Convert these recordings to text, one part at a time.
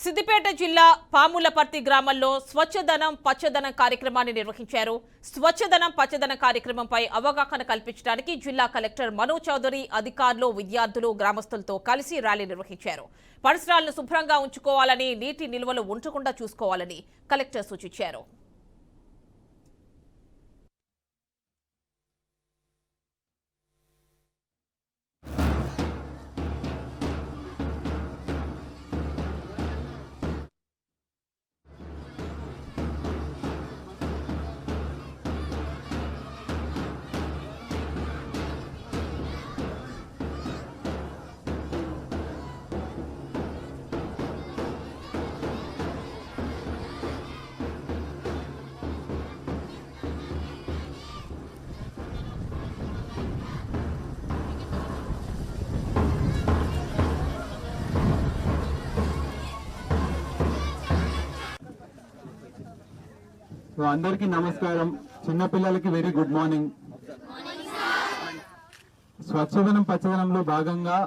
సిద్దిపేట జిల్లా పాములపర్తి గ్రామంలో స్వచ్ఛదనం పచ్చదనం కార్యక్రమాన్ని నిర్వహించారు. స్వచ్ఛదనం పచ్చదనం కార్యక్రమంపై అవగాహన కల్పించడానికి జిల్లా కలెక్టర్ మనోజ్ చౌదరి అధికారులు, విద్యార్థులు, గ్రామస్తులతో కలిసి ర్యాలీ నిర్వహించారు. పరిసరాలను శుభ్రంగా ఉంచుకోవాలని, నీటి నిల్వలు ఉంచకుండా చూసుకోవాలని కలెక్టర్ సూచించారు. అందరికీ నమస్కారం. చిన్న పిల్లలకి వెరీ గుడ్ మార్నింగ్. స్వచ్ఛదనం పచ్చదనంలో భాగంగా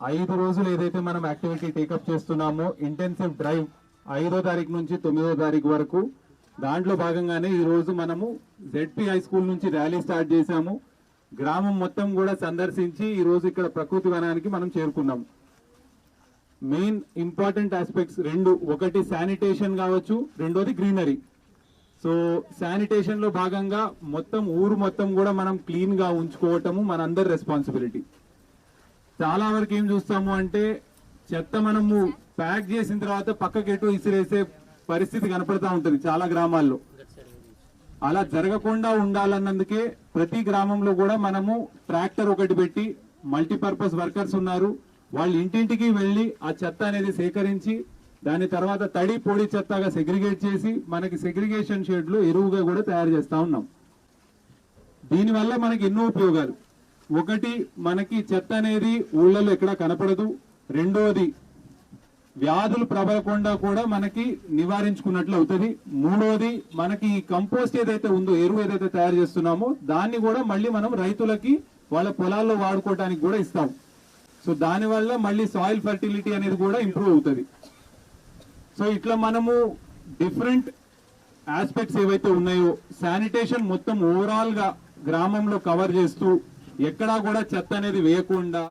5 రోజులు ఏదైతే మనం యాక్టివిటీ టేకప్ చేస్తున్నామో, ఇంటెన్సివ్ డ్రైవ్ 5వ తారీఖు నుంచి 9వ తారీఖు వరకు, దాంట్లో భాగంగానే ఈ రోజు మనము జెడ్పీ హై స్కూల్ నుంచి ర్యాలీ స్టార్ట్ చేశాము. గ్రామం మొత్తం కూడా సందర్శించి ఈ రోజు ఇక్కడ ప్రకృతి వనానికి మనం చేరుకున్నాం. మెయిన్ ఇంపార్టెంట్ ఆస్పెక్ట్స్ రెండు, ఒకటి శానిటేషన్ కావచ్చు, రెండోది గ్రీనరీ. సో శానిటేషన్ లో భాగంగా ఊరు మొత్తం కూడా మనం క్లీన్ గా ఉంచుకోవటము మనందరి రెస్పాన్సిబిలిటీ. చాలా వరకు ఏం చూస్తాము అంటే, చెత్త మనము ప్యాక్ చేసిన తర్వాత పక్కకెటు ఇసిరేసే పరిస్థితి కనపడతా ఉంటుంది చాలా గ్రామాల్లో. అలా జరగకుండా ఉండాలన్నందుకే ప్రతి గ్రామంలో కూడా మనము ట్రాక్టర్ ఒకటి పెట్టి, మల్టీపర్పస్ వర్కర్స్ ఉన్నారు, వాళ్ళు ఇంటింటికి వెళ్లి ఆ చెత్త అనేది సేకరించి దాని తర్వాత తడి పొడి చెత్తగా సెగ్రిగేట్ చేసి మనకి సెగ్రిగేషన్ షెడ్లు ఎరువుగా కూడా తయారు చేస్తా ఉన్నాం. దీనివల్ల మనకి ఎన్నో ఉపయోగాలు. ఒకటి, మనకి చెత్త అనేది ఊళ్ళలో ఎక్కడ కనపడదు. రెండోది, వ్యాధులు ప్రబలకుండా కూడా మనకి నివారించుకున్నట్లు అవుతుంది. మూడోది, మనకి కంపోస్ట్ ఏదైతే ఉందో, ఎరువు ఏదైతే తయారు చేస్తున్నామో దాన్ని కూడా మళ్ళీ మనం రైతులకి వాళ్ళ పొలాల్లో వాడుకోవడానికి కూడా ఇస్తాం. సో దానివల్ల మళ్ళీ సాయిల్ ఫర్టిలిటీ అనేది కూడా ఇంప్రూవ్ అవుతుంది. సో ఇట్లా మనము డిఫరెంట్ ఆస్పెక్ట్స్ ఏవైతే ఉన్నాయో, శానిటేషన్ మొత్తం ఓవరాల్ గా గ్రామంలో కవర్ చేస్తూ ఎక్కడా కూడా చెత్త అనేది వేయకుండా